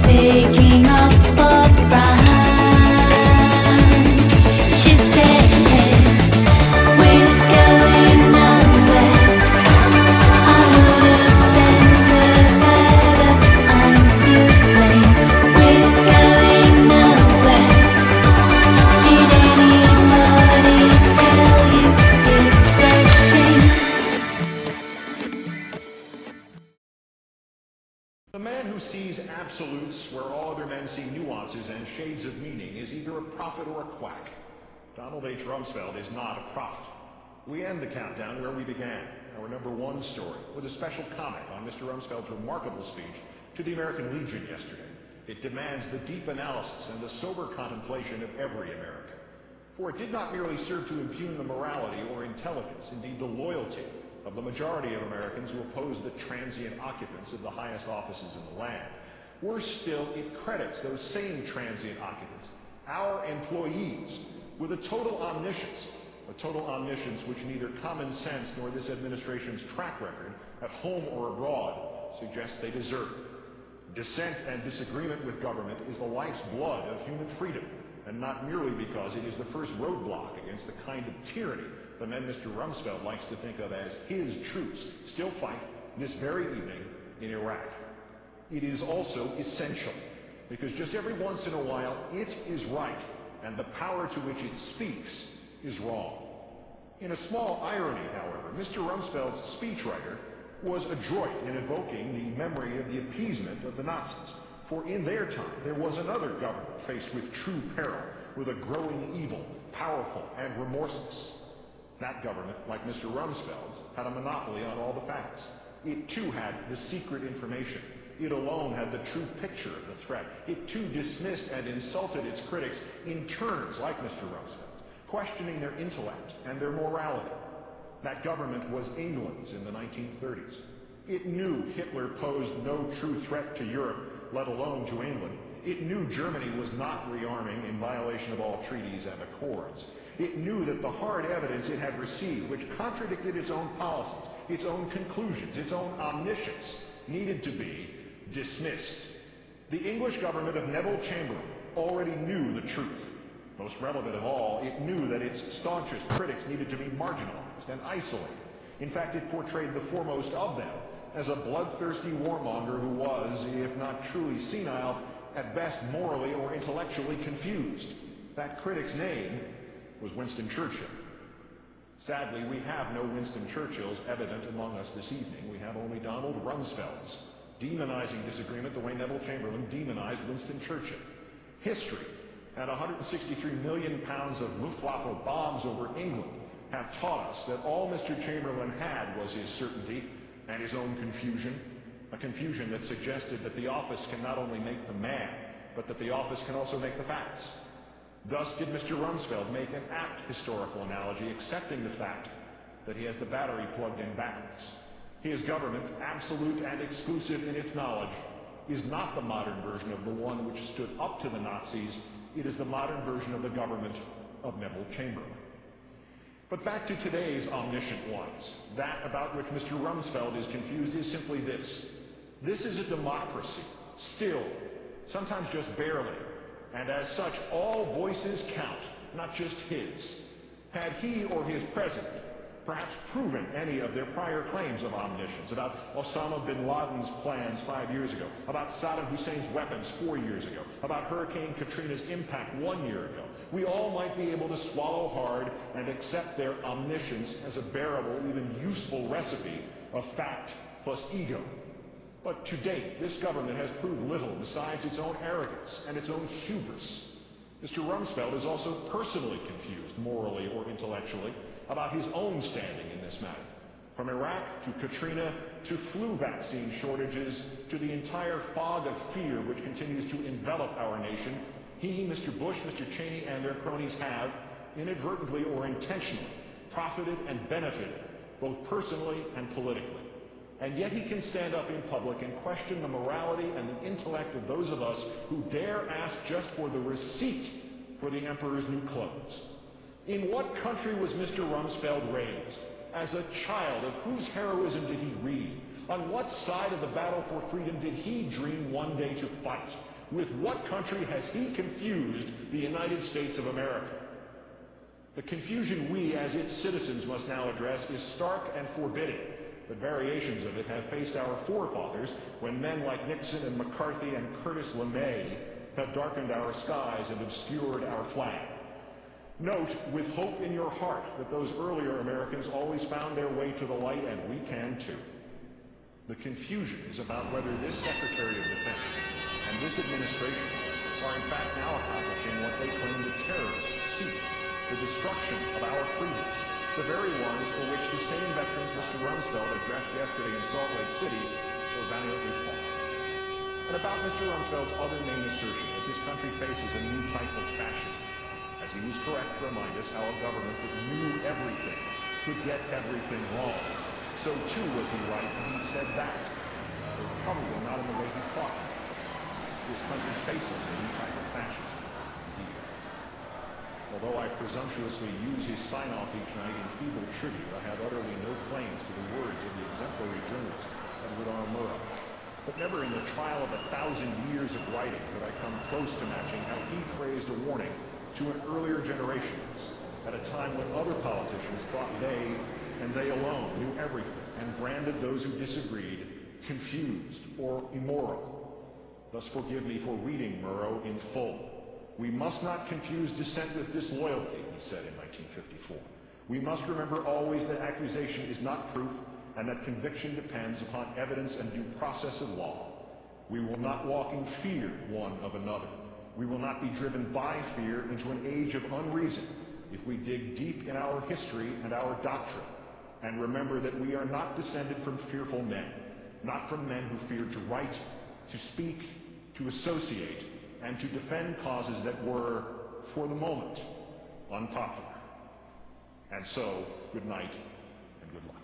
taking up a France. She said, we're going nowhere. I would have sent a letter, I'm to blame. We're going nowhere. Did anybody tell you it's a shame? The man who sees absolutes where all other men see nuances and shades of meaning is either a prophet or a quack. Donald H. Rumsfeld is not a prophet. We end the countdown where we began, our number one story, with a special comment on Mr. Rumsfeld's remarkable speech to the American Legion yesterday. It demands the deep analysis and the sober contemplation of every American. For it did not merely serve to impugn the morality or intelligence, indeed the loyalty, of the majority of Americans who oppose the transient occupants of the highest offices in the land. Worse still, it credits those same transient occupants, our employees, with a total omniscience which neither common sense nor this administration's track record, at home or abroad, suggests they deserve. Dissent and disagreement with government is the life's blood of human freedom, and not merely because it is the first roadblock against the kind of tyranny the men Mr. Rumsfeld likes to think of as his troops still fight this very evening in Iraq. It is also essential, because just every once in a while it is right, and the power to which it speaks is wrong. In a small irony, however, Mr. Rumsfeld's speechwriter was adroit in evoking the memory of the appeasement of the Nazis. For in their time, there was another government faced with true peril, with a growing evil, powerful and remorseless. That government, like Mr. Rumsfeld's, had a monopoly on all the facts. It too had the secret information. It alone had the true picture of the threat. It too dismissed and insulted its critics in turns like Mr. Rumsfeld's, questioning their intellect and their morality. That government was England's in the 1930s. It knew Hitler posed no true threat to Europe, let alone to England. It knew Germany was not rearming in violation of all treaties and accords. It knew that the hard evidence it had received, which contradicted its own policies, its own conclusions, its own omniscience, needed to be dismissed. The English government of Neville Chamberlain already knew the truth. Most relevant of all, it knew that its staunchest critics needed to be marginalized and isolated. In fact, it portrayed the foremost of them as a bloodthirsty warmonger who was, if not truly senile, at best morally or intellectually confused. That critic's name was Winston Churchill. Sadly, we have no Winston Churchills evident among us this evening. We have only Donald Rumsfelds, demonizing disagreement the way Neville Chamberlain demonized Winston Churchill. History and 163 million pounds of Luftwaffe bombs over England have taught us that all Mr. Chamberlain had was his certainty and his own confusion, a confusion that suggested that the office can not only make the man, but that the office can also make the facts. Thus did Mr. Rumsfeld make an apt historical analogy, accepting the fact that he has the battery plugged in backwards. His government, absolute and exclusive in its knowledge, is not the modern version of the one which stood up to the Nazis. It is the modern version of the government of Neville Chamberlain. But back to today's omniscient ones. That about which Mr. Rumsfeld is confused is simply this. This is a democracy, still, sometimes just barely, and as such, all voices count, not just his. Had he or his president perhaps proven any of their prior claims of omniscience about Osama bin Laden's plans 5 years ago, about Saddam Hussein's weapons 4 years ago, about Hurricane Katrina's impact 1 year ago, we all might be able to swallow hard and accept their omniscience as a bearable, even useful recipe of fact plus ego. But to date, this government has proved little besides its own arrogance and its own hubris. Mr. Rumsfeld is also personally confused, morally or intellectually, about his own standing in this matter. From Iraq to Katrina to flu vaccine shortages to the entire fog of fear which continues to envelop our nation, he, Mr. Bush, Mr. Cheney, and their cronies have, inadvertently or intentionally, profited and benefited, both personally and politically. And yet he can stand up in public and question the morality and the intellect of those of us who dare ask just for the receipt for the emperor's new clothes. In what country was Mr. Rumsfeld raised? As a child, of whose heroism did he read? On what side of the battle for freedom did he dream one day to fight? With what country has he confused the United States of America? The confusion we, as its citizens, must now address is stark and forbidding, but variations of it have faced our forefathers when men like Nixon and McCarthy and Curtis LeMay have darkened our skies and obscured our flag. Note, with hope in your heart, that those earlier Americans always found their way to the light, and we can too. The confusion is about whether this Secretary of Defense and this administration are in fact now accomplishing what they claim the terrorists seek, the destruction of our freedoms, the very ones for which the same veterans Mr. Rumsfeld addressed yesterday in Salt Lake City so valiantly fought. And about Mr. Rumsfeld's other main assertion that this country faces a new type of fascism, as he was correct to remind us how a government that knew everything could get everything wrong. So too was he right when he said that, though probably not in the way he thought. This country faces a new type of fascism, indeed. Although I presumptuously use his sign-off each night in feeble tribute, I have utterly no claims to the words of the exemplary journalist Edward R. Murrow. But never in the trial of 1,000 years of writing could I come close to matching how he phrased a warning to an earlier generation, at a time when other politicians thought they, and they alone, knew everything, and branded those who disagreed confused or immoral. Thus forgive me for reading Murrow in full. We must not confuse dissent with disloyalty, he said in 1954. We must remember always that accusation is not proof, and that conviction depends upon evidence and due process of law. We will not walk in fear one of another. We will not be driven by fear into an age of unreason if we dig deep in our history and our doctrine, and remember that we are not descended from fearful men, not from men who feared to write, to speak, to associate, and to defend causes that were, for the moment, unpopular. And so, good night and good luck.